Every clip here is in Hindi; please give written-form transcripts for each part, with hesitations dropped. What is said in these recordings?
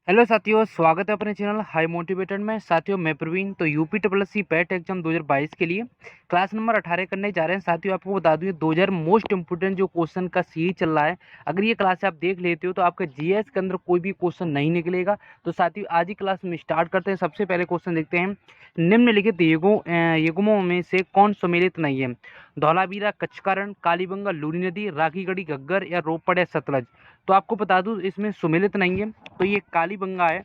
हेलो साथियों, स्वागत है अपने चैनल हाई मोटिवेटेड में। साथियों, मैं प्रवीण। तो UP triple S C PET exam 2022 के लिए क्लास नंबर 18 करने जा रहे हैं। साथियों, आपको बता दूं, ये 2000 मोस्ट इंपोर्टेंट जो क्वेश्चन का सीरीज चल रहा है। अगर ये क्लास आप देख लेते हो तो आपका जीएस के अंदर कोई भी क्वेश्चन नहीं निकलेगा। तो साथियों, आज ही क्लास में स्टार्ट करते हैं। सबसे पहले क्वेश्चन देखते हैं, निम्नलिखित युग्मों में से कौन सम्मिलित नहीं है? धौलावीरा, कच्छकारण, कालीबंगा, लूनी नदी, राखीगढ़ी, घग्गर या रोपड़ या सतलज। तो आपको बता दूं, इसमें सम्मिलित नहीं है, तो ये कालीबंगा है।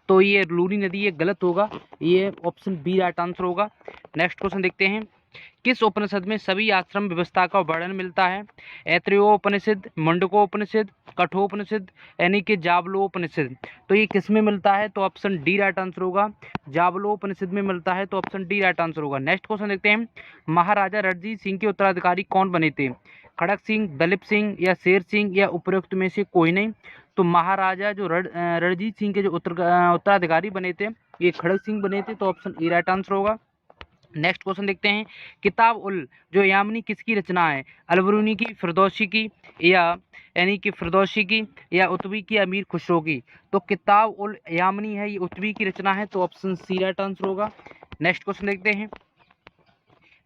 तो ये लूनी नदी, ये गलत होगा, ये ऑप्शन बी राइट आंसर होगा। नेक्स्ट क्वेश्चन देखते हैं, किस उपनिषद में सभी आश्रम व्यवस्था का वर्णन मिलता है? ऐतरेयोपनिषद, मुंडकोपनिषद, कठोपनिषद यानी कि जाबलोपनिषद। तो ये किस में मिलता है? तो ऑप्शन डी राइट आंसर होगा, जाबलोपनिषद में मिलता है। तो ऑप्शन डी राइट आंसर होगा। नेक्स्ट क्वेश्चन देखते हैं, महाराजा रणजीत सिंह के उत्तराधिकारी कौन बने थे? खड़क सिंह, दलीप सिंह या शेर सिंह या उपरोक्त में से कोई नहीं। तो महाराजा जो रणजीत सिंह के जो उत्तराधिकारी बने थे, ये खड़क सिंह बने थे। तो ऑप्शन ए राइट आंसर होगा। नेक्स्ट क्वेश्चन देखते हैं, किताब उल जो यामिनी किसकी रचना है? अलबरूनी की, फिरदौसी की या यानी कि फिरदौसी की या उतबी की, अमीर खुसरो की। तो किताब उल यामिनी है, ये उतबी की रचना है। तो ऑप्शन सी राइट आंसर होगा। नेक्स्ट क्वेश्चन देखते हैं,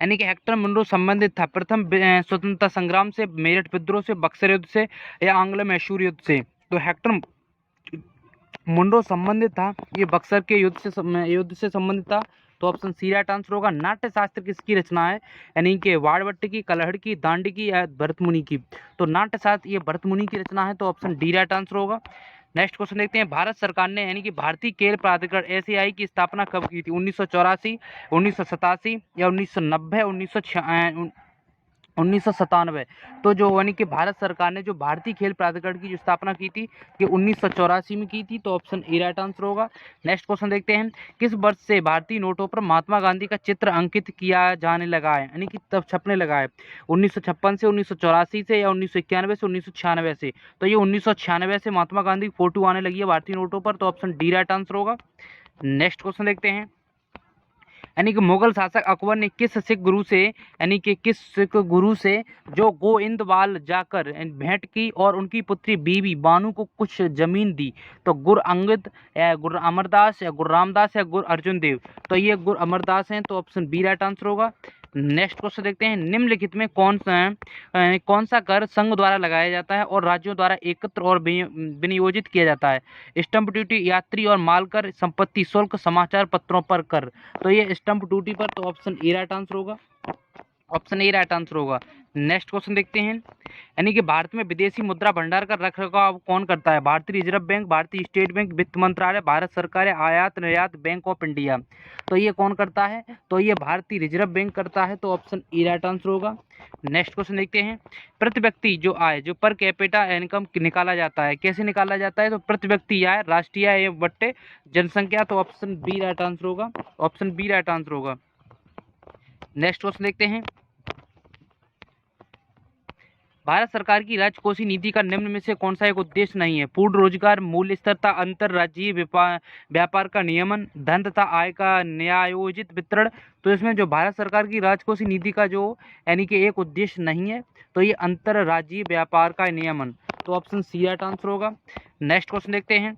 यानी कि हेक्टर मुनरो संबंधित था प्रथम स्वतंत्रता संग्राम से, मेरठ विद्रोह से, बक्सर युद्ध से या आंग्ल मैसूर युद्ध से। तो हेक्टर मुनरो संबंधित था, ये बक्सर के युद्ध से संबंधित था। तो ऑप्शन सी राइट आंसर होगा। नाट्य शास्त्र किसकी रचना है? यानी कि वाड़भट्ट की, कलहड़ की, दांडी की या भरत मुनि की। तो नाट्य शास्त्र ये भरत मुनि की रचना है। तो ऑप्शन डी राइट आंसर होगा। नेक्स्ट क्वेश्चन देखते हैं, भारत सरकार ने यानी कि भारतीय खेल प्राधिकरण एसीआई की स्थापना कब की थी? 1984, 1987 या 1990, 1997। तो जो यानी कि भारत सरकार ने जो भारतीय खेल प्राधिकरण की जो स्थापना की थी, ये 1984 में की थी। तो ऑप्शन ए राइट आंसर होगा। नेक्स्ट क्वेश्चन देखते हैं, किस वर्ष से भारतीय नोटों पर महात्मा गांधी का चित्र अंकित किया जाने लगा है, यानी कि तब छपने लगा है? 1956 से, 1984 से या 1991 से, 1996 से। तो ये 1996 से महात्मा गांधी की फोटो आने लगी है भारतीय नोटों पर। तो ऑप्शन डी राइट आंसर होगा। नेक्स्ट क्वेश्चन देखते हैं, यानी कि मुगल शासक अकबर ने किस सिख गुरु से, यानी कि किस सिख गुरु से जो गोइंदवाल जाकर भेंट की और उनकी पुत्री बीबी बानू को कुछ जमीन दी? तो गुरु अंगद या गुरु अमरदास या गुरु रामदास या गुरु अर्जुन देव। तो ये गुरु अमरदास हैं। तो ऑप्शन बी राइट आंसर होगा। नेक्स्ट क्वेश्चन देखते हैं, निम्नलिखित में कौन सा कर संघ द्वारा लगाया जाता है और राज्यों द्वारा एकत्र और विनियोजित किया जाता है? स्टंप ड्यूटी, यात्री और माल कर, संपत्ति शुल्क, समाचार पत्रों पर कर। तो ये स्टंप ड्यूटी पर। तो ऑप्शन ए राइट आंसर होगा। ऑप्शन ए राइट आंसर होगा। नेक्स्ट क्वेश्चन देखते हैं, यानी कि भारत में विदेशी मुद्रा भंडार का रखरखाव कौन करता है? भारतीय रिजर्व बैंक, भारतीय स्टेट बैंक, वित्त मंत्रालय, भारत सरकार या आयात निर्यात बैंक ऑफ इंडिया। तो ये कौन करता है? तो ये भारतीय रिजर्व बैंक करता है। तो ऑप्शन ए राइट आंसर होगा। नेक्स्ट क्वेश्चन देखते हैं, प्रति व्यक्ति जो आय जो पर कैपिटा इनकम निकाला जाता है, कैसे निकाला जाता है? तो प्रति व्यक्ति आय, राष्ट्रीय आय बट्टे जनसंख्या। तो ऑप्शन बी राइट आंसर होगा। ऑप्शन बी राइट आंसर होगा। नेक्स्ट क्वेश्चन देखते हैं, भारत सरकार की राजकोषीय नीति का निम्न में से कौन सा एक उद्देश्य नहीं है? पूर्ण रोजगार, मूल्य स्थिरता, अंतरराज्यीय व्यापार का नियमन, धन तथा आय का न्यायोचित वितरण। तो इसमें जो भारत सरकार की राजकोषीय नीति का जो यानी कि एक उद्देश्य नहीं है, तो ये अंतरराज्यीय व्यापार का नियमन। तो ऑप्शन सी राइट आंसर होगा। नेक्स्ट क्वेश्चन देखते हैं,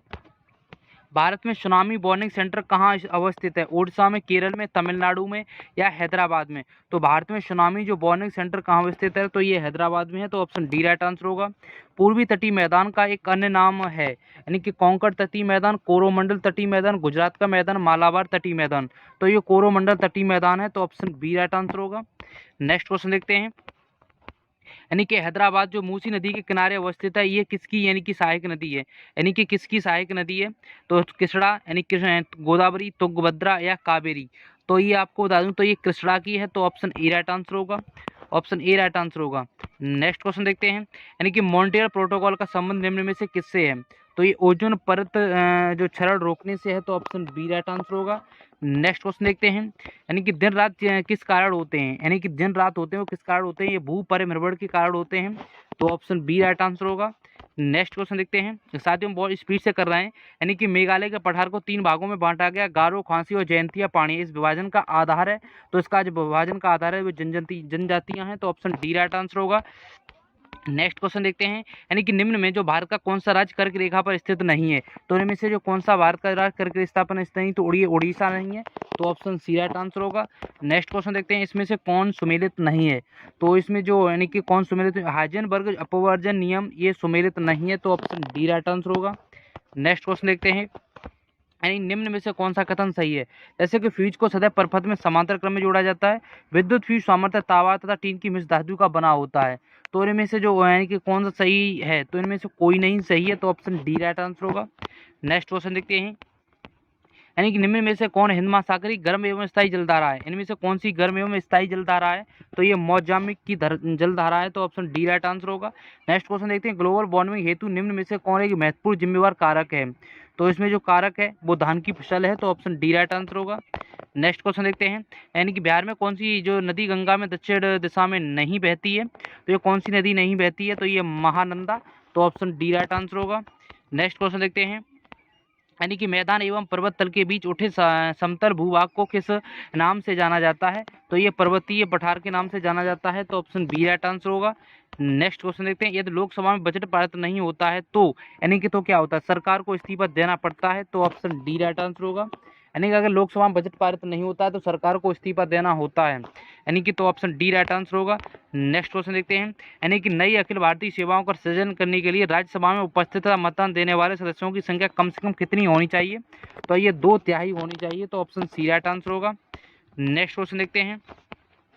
भारत में सुनामी वार्निंग सेंटर कहाँ अवस्थित है? उड़ीसा में, केरल में, तमिलनाडु में या हैदराबाद में। तो भारत में सुनामी जो वार्निंग सेंटर कहाँ अवस्थित है? तो ये हैदराबाद में है। तो ऑप्शन डी राइट आंसर होगा। पूर्वी तटीय मैदान का एक अन्य नाम है, यानी कि कोंकण तटीय मैदान, कोरोमंडल तटीय मैदान, गुजरात का मैदान, मालाबार तटीय मैदान। तो ये कोरोमंडल तटीय मैदान है। तो ऑप्शन बी राइट आंसर होगा। नेक्स्ट क्वेश्चन देखते हैं, यानी कि हैदराबाद जो मूसी नदी के किनारे अवस्थित है, ये किसकी यानी कि सहायक नदी है? यानी कि किसकी सहायक नदी है? तो कृष्णा यानी गोदावरी, तुंगभद्रा या कावेरी। तो ये आपको बता दूं, तो ये कृष्णा की है। तो ऑप्शन ए राइट आंसर होगा। ऑप्शन ए राइट आंसर होगा। नेक्स्ट क्वेश्चन देखते हैं, यानी कि मॉन्ट्रियल प्रोटोकॉल का संबंध निम्न में से किससे है? तो ये ओजोन परत जो क्षरण रोकने से है। तो ऑप्शन बी राइट आंसर होगा। नेक्स्ट क्वेश्चन देखते हैं, यानी कि दिन रात किस कारण होते हैं? यानी कि दिन रात होते हैं वो किस कारण होते हैं? ये भू परिभ्रमण के कारण होते हैं। तो ऑप्शन बी राइट आंसर होगा। नेक्स्ट क्वेश्चन देखते हैं, साथियों हम बहुत स्पीड से कर रहे हैं। यानी कि मेघालय के पठार को 3 भागों में बांटा गया, गारो, खासी और जयंतिया पानी इस विभाजन का आधार है। तो इसका जो विभाजन का आधार है वो जनजातियां हैं। तो ऑप्शन डी राइट आंसर होगा। नेक्स्ट क्वेश्चन देखते हैं, यानी कि निम्न में जो भारत का कौन सा राज्य कर्क रेखा पर स्थित नहीं है, तो इनमें से जो कौन सा भारत का राज्य कर्क रेखा पर स्थित नहीं, तो उड़ीसा नहीं है, तो ऑप्शन सी राइट आंसर होगा। नेक्स्ट क्वेश्चन देखते हैं, इसमें से कौन सुमेलित नहीं है, तो इसमें जो यानी कि कौन सुमेलित, हाइजेनबर्ग अपवर्जन नियम ये सुमेलित नहीं है, तो ऑप्शन डी राइट आंसर होगा। नेक्स्ट क्वेश्चन देखते हैं, यानी निम्न में से कौन सा कथन सही है, जैसे कि फ्यूज को सदैव परपथ में समांतर क्रम में जोड़ा जाता है, विद्युत फ्यूज सामर्थ्य तावा तथा टीन की मिश्र धातु का बना होता है, तो इनमें से जो यानी कि कौन सा सही है, तो इनमें से कोई नहीं सही है, तो ऑप्शन डी राइट आंसर होगा। नेक्स्ट क्वेश्चन देखते हैं, यानी कि निम्न में से कौन हिंद महासागरीय गर्म एवं स्थायी जलधारा है, इनमें से कौन सी गर्म एवं स्थायी जलधारा है, तो ये मौजामिक की जलधारा है, तो ऑप्शन डी राइट आंसर होगा। नेक्स्ट क्वेश्चन देखते हैं, ग्लोबल वार्मिंग हेतु निम्न में से कौन एक महत्वपूर्ण जिम्मेवार कारक है, तो इसमें जो कारक है वो धान की फसल है, तो ऑप्शन डी राइट आंसर होगा। नेक्स्ट क्वेश्चन देखते हैं, यानी कि बिहार में कौन सी जो नदी गंगा में दक्षिण दिशा में नहीं बहती है, तो ये कौन सी नदी नहीं बहती है, तो ये महानंदा, तो ऑप्शन डी राइट आंसर होगा। नेक्स्ट क्वेश्चन देखते हैं, यानी कि मैदान एवं पर्वत तल के बीच उठे समतल भूभाग को किस नाम से जाना जाता है, तो ये पर्वतीय पठार के नाम से जाना जाता है, तो ऑप्शन बी राइट आंसर होगा। नेक्स्ट क्वेश्चन देखते हैं, यदि लोकसभा में बजट पारित नहीं होता है तो यानी कि तो क्या होता है, सरकार को इस्तीफा देना पड़ता है, तो ऑप्शन डी राइट आंसर होगा। यानी कि अगर लोकसभा में बजट पारित नहीं होता है तो सरकार को इस्तीफा देना होता है, यानी कि तो ऑप्शन डी राइट आंसर होगा। नेक्स्ट क्वेश्चन देखते हैं, यानी कि नई अखिल भारतीय सेवाओं का सृजन करने के लिए राज्यसभा में उपस्थित तथा मतदान देने वाले सदस्यों की संख्या कम से कम कितनी होनी चाहिए, तो ये 2/3 होनी चाहिए, तो ऑप्शन सी राइट आंसर होगा। नेक्स्ट क्वेश्चन देखते हैं,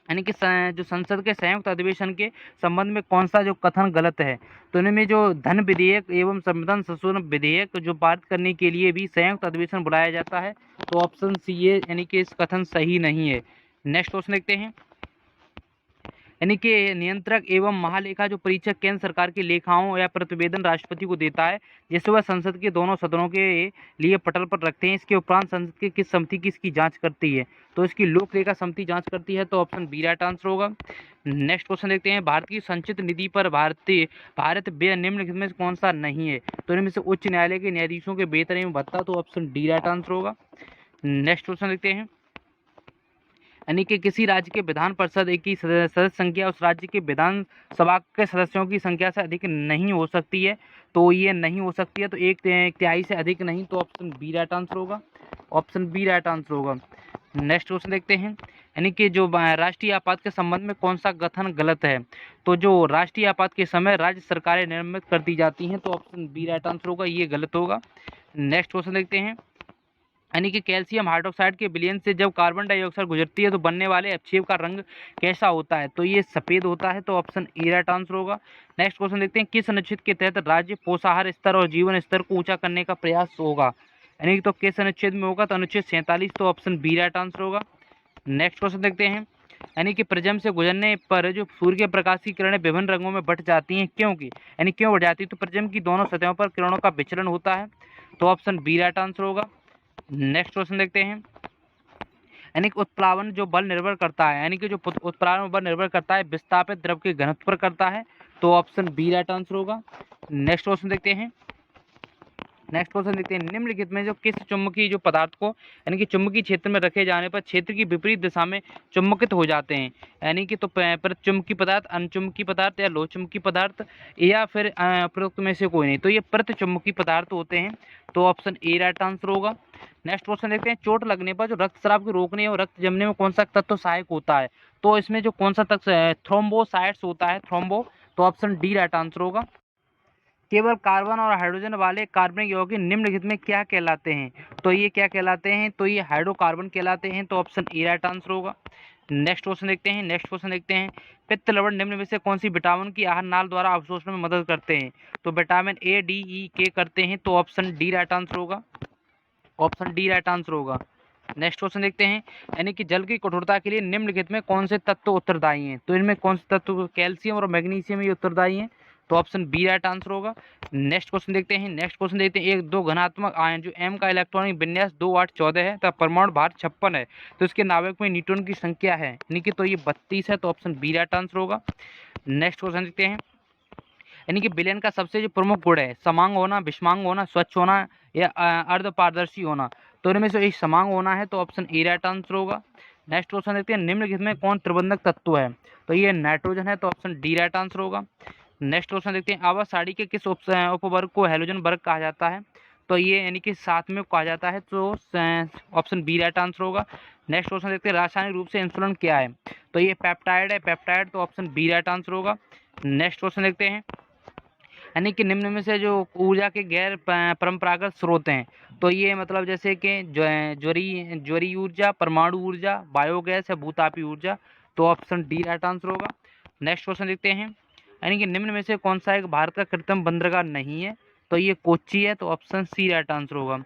यानी कि जो संसद के संयुक्त अधिवेशन के संबंध में कौन सा जो कथन गलत है, तो इनमें जो धन विधेयक एवं संविधान संशोधन विधेयक जो पारित करने के लिए भी संयुक्त अधिवेशन बुलाया जाता है, तो ऑप्शन सी है, यानी कि इस कथन सही नहीं है। नेक्स्ट क्वेश्चन देखते हैं, यानी कि नियंत्रक एवं महालेखा जो परीक्षक केंद्र सरकार की लेखाओं या प्रतिवेदन राष्ट्रपति को देता है, जिसे वह संसद के दोनों सदनों के लिए पटल पर रखते हैं, इसके उपरांत संसद की किस समिति की इसकी जांच करती है, तो इसकी लोक लेखा समिति जांच करती है, तो ऑप्शन बी राइट आंसर होगा। नेक्स्ट क्वेश्चन देखते हैं, भारत की संचित निधि पर भारत व्यय निम्नलिखित में से कौन सा नहीं है, तो इनमें से उच्च न्यायालय के न्यायाधीशों के वेतन एवं भत्ता, तो ऑप्शन डी राइट आंसर होगा। नेक्स्ट क्वेश्चन देखते हैं, यानी कि किसी राज्य के विधान परिषद की सदस्य संख्या उस राज्य के विधानसभा के सदस्यों की संख्या से अधिक नहीं हो सकती है, तो ये नहीं हो सकती है, तो एक तिहाई से अधिक नहीं, तो ऑप्शन बी राइट आंसर होगा, ऑप्शन बी राइट आंसर होगा। नेक्स्ट क्वेश्चन देखते हैं, यानी कि जो राष्ट्रीय आपात के संबंध में कौन सा कथन गलत है, तो जो राष्ट्रीय आपात के समय राज्य सरकारें निर्मित कर दी जाती हैं, तो ऑप्शन बी राइट आंसर होगा, ये गलत होगा। नेक्स्ट क्वेश्चन देखते हैं, यानी कि कैल्शियम हाइड्रोक्साइड के विलयन से जब कार्बन डाइऑक्साइड गुजरती है तो बनने वाले अपक्षेप का रंग कैसा होता है, तो ये सफ़ेद होता है, तो ऑप्शन ए राइट आंसर होगा। नेक्स्ट क्वेश्चन देखते हैं, किस अनुच्छेद के तहत राज्य पोषाहार स्तर और जीवन स्तर को ऊंचा करने का प्रयास होगा, यानी कि तो किस अनुच्छेद में होगा, तो अनुच्छेद 47, तो ऑप्शन बी राइट आंसर होगा। नेक्स्ट क्वेश्चन देखते हैं, यानी कि प्रिज्म से गुजरने पर जो सूर्य के प्रकाश की किरणें विभिन्न रंगों में बट जाती हैं, क्योंकि यानी क्यों बढ़ जाती है, तो प्रिज्म की दोनों सतहों पर किरणों का विचलन होता है, तो ऑप्शन बी राइट आंसर होगा। नेक्स्ट क्वेश्चन देखते हैं, यानी कि उत्प्लावन जो बल निर्भर करता है, यानी कि जो उत्प्लावन बल निर्भर करता है विस्थापित द्रव के घनत्व पर करता है, तो ऑप्शन बी राइट आंसर होगा। नेक्स्ट क्वेश्चन देखते हैं, निम्नलिखित में जो किस चुंबकीय जो पदार्थ को यानी कि चुंबकीय क्षेत्र में रखे जाने पर क्षेत्र की विपरीत दिशा में चुंबकित हो जाते हैं, यानी कि तो प्रतिचुंबकीय पदार्थ, अनचुंबकीय पदार्थ या लोह चुंबकीय पदार्थ, या फिर उपरोक्त में से कोई नहीं, तो ये प्रतिचुंबकीय पदार्थ होते हैं, तो ऑप्शन ए राइट आंसर होगा। नेक्स्ट क्वेश्चन देखते हैं, चोट लगने पर जो रक्तस्राव को रोकने और रक्त जमने में कौन सा तत्व सहायक होता है, तो इसमें जो कौन सा तत्व थ्रोम्बोसाइट्स होता है, थ्रोम्बो, तो ऑप्शन डी राइट आंसर होगा। केवल कार्बन और हाइड्रोजन वाले कार्बनिक यौगिक निम्नलिखित में क्या कहलाते हैं, तो ये क्या कहलाते हैं, तो ये हाइड्रोकार्बन कहलाते हैं, तो ऑप्शन ए राइट आंसर होगा। नेक्स्ट क्वेश्चन देखते हैं, पित्त लवण निम्न में से कौन सी विटामिन की आहार नाल द्वारा अवशोषण में मदद करते हैं, तो विटामिन ए, डी, ई, के करते हैं, तो ऑप्शन डी राइट आंसर होगा, ऑप्शन डी राइट आंसर होगा। नेक्स्ट क्वेश्चन देखते हैं, यानी कि जल की कठोरता के लिए निम्नलिखित में कौन से तत्व उत्तरदायी हैं, तो इनमें कौन से तत्व, कैल्शियम और मैग्नीशियम ये उत्तरदायी हैं, तो ऑप्शन बी राइट आंसर होगा। नेक्स्ट क्वेश्चन देखते हैं, एक दो घनात्मक आयन जो m का इलेक्ट्रॉनिक विन्यास 2, 8, 14 है तथा परमाणु भार 56 है, तो इसके नाभिक में न्यूट्रॉन की संख्या है, यानी कि तो ये 32 है, तो ऑप्शन बी राइट आंसर होगा। नेक्स्ट क्वेश्चन देखते हैं, यानी कि विलयन का सबसे जो प्रमुख गुण है, समांग होना, विषमांग होना, स्वच्छ होना या अर्ध पारदर्शी होना, तो इनमें से एक समांग होना है, तो ऑप्शन ए राइट आंसर होगा। नेक्स्ट क्वेश्चन देखते हैं, निम्नलिखित में कौन त्रिबंधक तत्व है, तो ये नाइट्रोजन है, तो ऑप्शन डी राइट आंसर होगा। नेक्स्ट क्वेश्चन देखते हैं, आवासाड़ी के किस उपवर्ग को हैलोजन वर्ग कहा जाता है? तो ये यानी कि साथ में कहा जाता है, तो ऑप्शन बी राइट आंसर होगा। नेक्स्ट क्वेश्चन देखते हैं, रासायनिक रूप से इंसुलिन क्या है? तो ये पेप्टाइड है, पेप्टाइड, तो ऑप्शन बी राइट आंसर होगा। नेक्स्ट क्वेश्चन देखते हैं, यानी कि निम्न में से जो ऊर्जा के गैर परंपरागत स्रोत हैं, तो ये मतलब जैसे कि ज्वरीय ऊर्जा, परमाणु ऊर्जा, बायोगैस या भूतापी ऊर्जा, तो ऑप्शन डी राइट आंसर होगा। नेक्स्ट क्वेश्चन देखते हैं, यानी कि निम्न में से कौन सा एक भारत का कृत्रिम बंदरगाह नहीं है? तो ये कोच्चि है, तो ऑप्शन सी राइट आंसर होगा।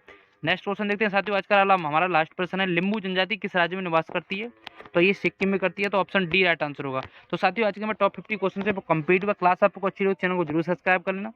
नेक्स्ट क्वेश्चन देखते हैं साथियों, आज का हमारा लास्ट प्रश्न है, लिम्बू जनजाति किस राज्य में निवास करती है? तो ये सिक्किम में करती है, तो ऑप्शन डी राइट आंसर होगा। तो साथियों, आज के मैं टॉप 50 क्वेश्चन से कंप्लीट हुआ। क्लास आपको अच्छी लगी, चैनल को जरूर सब्सक्राइब कर लेना।